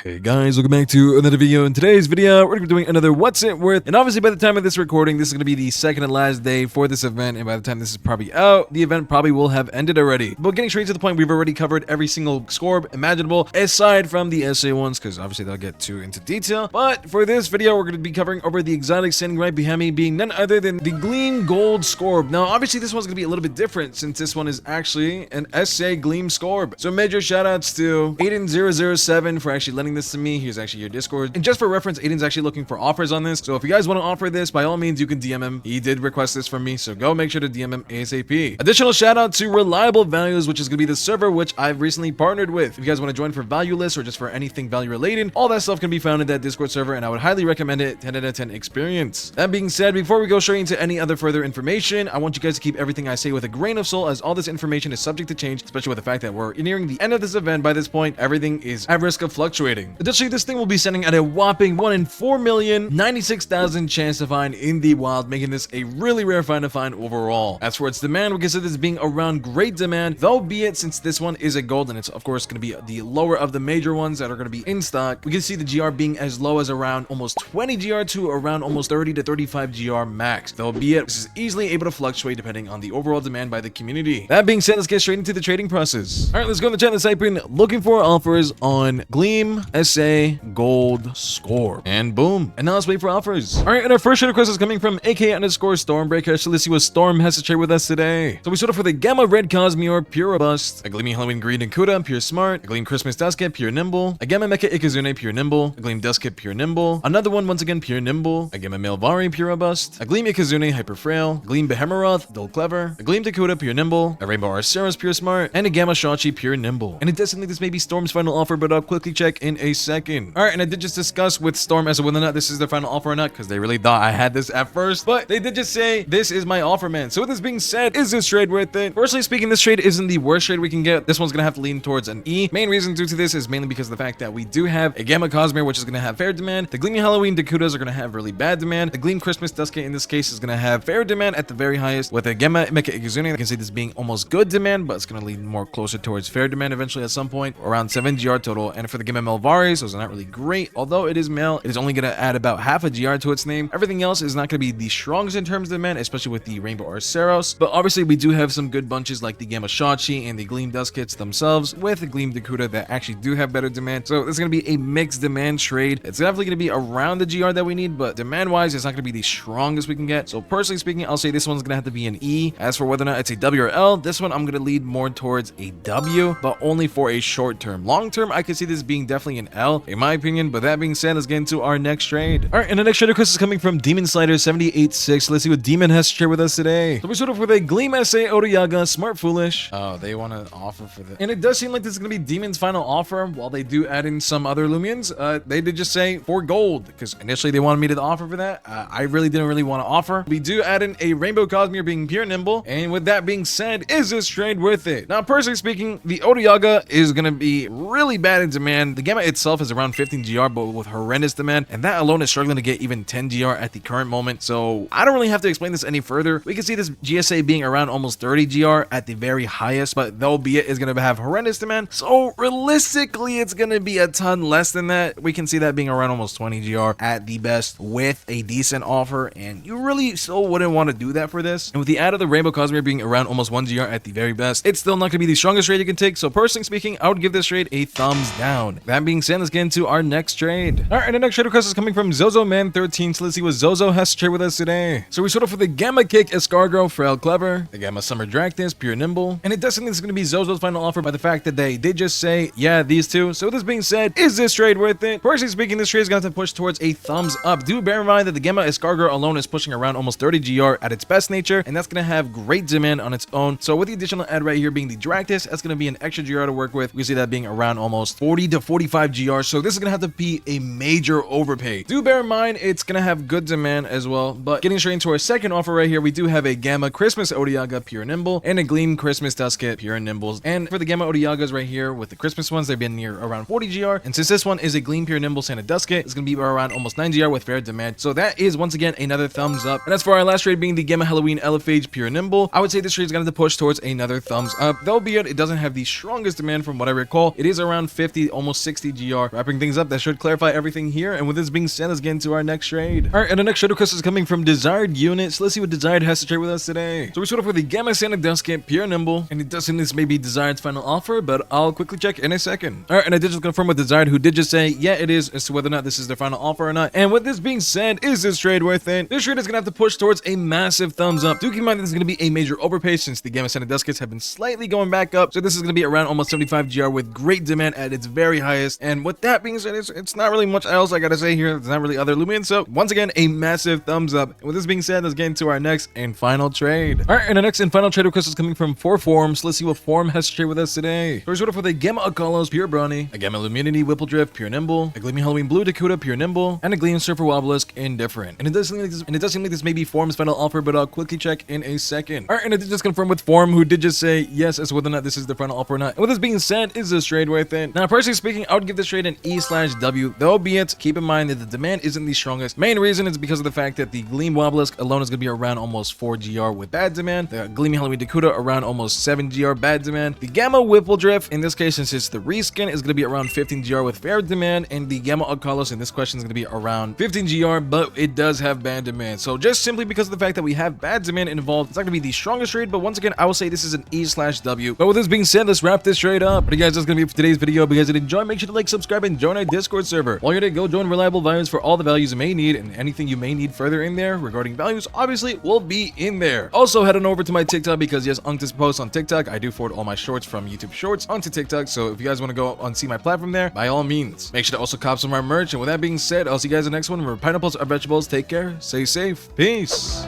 Hey guys, welcome back to another video. In today's video, we're going to be doing another What's It Worth. And obviously by the time of this recording, this is going to be the second and last day for this event. And by the time this is probably out, the event probably will have ended already. But getting straight to the point, we've already covered every single Scorb imaginable, aside from the SA ones, because obviously they'll get too into detail. But for this video, we're going to be covering over the exotic standing right behind me, being none other than the Gleam Gold Scorb. Now, obviously this one's going to be a little bit different, since this one is actually an SA Gleam Scorb. So major shoutouts to Aiden007 for actually lending this to me. Here's actually your Discord. And just for reference, Aiden's actually looking for offers on this. So if you guys want to offer this, by all means, you can DM him. He did request this from me, so go make sure to DM him ASAP. Additional shout out to Reliable Values, which is going to be the server which I've recently partnered with. If you guys want to join for value lists or just for anything value related, all that stuff can be found in that Discord server, and I would highly recommend it. 10 out of 10 experience. That being said, before we go straight into any other further information, I want you guys to keep everything I say with a grain of salt, as all this information is subject to change, especially with the fact that we're nearing the end of this event. By this point, everything is at risk of fluctuating. Additionally, this thing will be sending at a whopping 1 in 4,096,000 chance to find in the wild, making this a really rare find to find overall. As for its demand, we consider this being around great demand, though be it since this one is a gold and it's of course going to be the lower of the major ones that are going to be in stock. We can see the GR being as low as around almost 20 GR to around almost 30 to 35 GR max, though be it this is easily able to fluctuate depending on the overall demand by the community. That being said, let's get straight into the trading process. All right, let's go in the chat and type in looking for offers on Gleam SA Gold Scorb, and boom. And now let's wait for offers. All right, and our first trade request is coming from AK_Stormbreaker. So let's see what Storm has to trade with us today. So we started for the Gamma Red Cosmere, Pure Robust, a Gleaming Halloween Green Nakuda, Pure Smart, a Gleam Christmas Dusket, Pure Nimble, a Gamma Mecha Ikazune, Pure Nimble, a Gleam Dusket, Pure Nimble, another one once again Pure Nimble, a Gamma Melvari, Pure Robust, a Gleam Ikazune, Hyper Frail, a Gleam Behemoth, Dull Clever, a Gleam Dakuda, Pure Nimble, a Rainbow Arceus, Pure Smart, and a Gamma Shachi, Pure Nimble. And it doesn't think this may be Storm's final offer, but I'll quickly check in a second. All right, and I did just discuss with Storm as to whether or not this is their final offer or not, because they really thought I had this at first, but they did just say this is my offer, man. So with this being said, is this trade worth it? Personally speaking, this trade isn't the worst trade we can get. This one's gonna have to lean towards an E. Main reason due to this is mainly because of the fact that we do have a Gamma Cosmere, which is gonna have fair demand. The Gleaming Halloween Dakudas are gonna have really bad demand. The Gleam Christmas Dusket in this case is gonna have fair demand at the very highest. With a Gamma Mecha Ikazune, I can see this being almost good demand, but it's gonna lean more closer towards fair demand eventually at some point, around 7 GR total. And for the Gamma Melvari, so it's not really great. Although it is male, it is only gonna add about half a GR to its name. Everything else is not going to be the strongest in terms of demand, especially with the Rainbow Arceus. But obviously, we do have some good bunches like the Gamma Shachi and the Gleam Duskets themselves, with the Gleam Dakuda that actually do have better demand. So it's going to be a mixed demand trade. It's definitely going to be around the GR that we need, but demand-wise, it's not going to be the strongest we can get. So personally speaking, I'll say this one's going to have to be an E. As for whether or not it's a W or L, this one I'm going to lead more towards a W, but only for a short term. Long term, I could see this being definitely an L, in my opinion. But that being said, let's get into our next trade. All right, and the next trade request is coming from Demon Slider 786. Let's see what Demon has to share with us today. So we start off with a Gleam SA Odoyaga, Smart Foolish. Oh, they want to offer for this. And it does seem like this is going to be Demon's final offer. While they do add in some other Loomians, they did just say for gold, because initially they wanted me to offer for that. I really didn't want to offer. We do add in a Rainbow Cosmere being Pure Nimble. And with that being said, is this trade worth it? Now, personally speaking, the Odoyaga is going to be really bad in demand. The Gamma itself is around 15 GR, but with horrendous demand. And that alone is struggling to get even 10 GR at the current moment. So I don't really have to explain this any further. We can see this GSA being around almost 30 GR at the very highest, but though be it is going to have horrendous demand. So realistically, it's going to be a ton less than that. We can see that being around almost 20 GR at the best with a decent offer, and you really still wouldn't want to do that for this. And with the add of the Rainbow Cosmere being around almost 1 GR at the very best, it's still not going to be the strongest trade you can take. So personally speaking, I would give this trade a thumbs down. That being said, let's get into our next trade. All right, and the next trade request is coming from Zozo Man 13. So let's see what Zozo has to share with us today. So we start off with the Gamma Kick Escargot, Frail Clever, the Gamma Summer Dractus, Pure Nimble, and it does seem this is going to be Zozo's final offer by the fact that they did just say, yeah, these two. So with this being said, is this trade worth it? Personally speaking, this trade is going to have to push towards a thumbs up. Do bear in mind that the Gamma Escargot alone is pushing around almost 30 GR at its best nature, and that's going to have great demand on its own. So with the additional add right here being the Dractus, that's going to be an extra GR to work with. We see that being around almost 40 to 45 GR. So this is going to have to be a major overpay. Do bear in mind, it's going to have good demand as well. But getting straight into our second offer right here, we do have a Gamma Christmas Odoyaga Pure Nimble and a Gleam Christmas Dusket Pure Nimbles. And for the Gamma Odoyagas right here, with the Christmas ones, they've been near around 40 GR. And since this one is a Gleam Pure Nimble Santa Dusket, it's going to be around almost 9 GR with fair demand. So that is once again another thumbs up. And as for our last trade being the Gamma Halloween Elephage Pure Nimble, I would say this trade is going to push towards another thumbs up. Though be it doesn't have the strongest demand from what I recall. It is around 50, almost 60 GR. Wrapping things up, that should clarify everything here. And with this being said, let's get into our next trade. All right, and the next trade request is coming from Desired Units. Let's see what Desired has to trade with us today. So we start off with the Gamma Santa Dusket, pure nimble, and it doesn't this may be Desired's final offer, but I'll quickly check in a second. All right, and I did just confirm with Desired, who did just say, yeah, it is, as to whether or not this is their final offer or not. And with this being said, is this trade worth it? This trade is gonna have to push towards a massive thumbs up. Do keep in mind that this is gonna be a major overpay since the Gamma Santa Duskets have been slightly going back up. So this is gonna be around almost 75 GR with great demand at its very highest. And with that being said, it's not really much else I gotta say here. It's not really other Loomian. So once again, a massive thumbs up. And with this being said, let's get into our next and final trade. All right, and our next and final trade request is coming from 4 forms. Let's see what form has to trade with us today. First order for the Gamma Akalos, pure brawny, a Gamma Luminity Whippledrift, pure nimble, a Gleaming Halloween Blue Dakota, pure nimble, and a Gleam Surfer Wobblisk, indifferent. And it does seem like this may be form's final offer, but I'll quickly check in a second. All right, and I did just confirm with form, who did just say yes as to whether or not this is the final offer or not. And with this being said, is this trade worth it? Now, personally speaking, I would give this trade an E/W, though be it, keep in mind that the demand isn't the strongest. Main reason is because of the fact that the Gleam Wobblisk alone is going to be around almost 4 GR with bad demand, the Gleaming Halloween Dakota around almost 7 GR bad demand, the Gamma Whippledrift, in this case, since it's the reskin, is going to be around 15 GR with fair demand, and the Gamma Akalos in this question is going to be around 15 GR, but it does have bad demand. So just simply because of the fact that we have bad demand involved, it's not going to be the strongest trade, but once again, I will say this is an E/W. But with this being said, let's wrap this trade up. But guys, that's going to be it for today's video. If you guys did enjoy, make sure to like, subscribe, and join our Discord server. While you're there, go join Reliable Values for all the values you may need, and anything you may need further in there regarding values, obviously, will be in there. Also, head on over to my TikTok because yes, Unctus posts on TikTok. I do forward all my shorts from YouTube Shorts onto TikTok, so if you guys want to go and see my platform there, by all means, make sure to also cop some of our merch. And with that being said, I'll see you guys in the next one. Remember, pineapples are vegetables. Take care, stay safe, peace.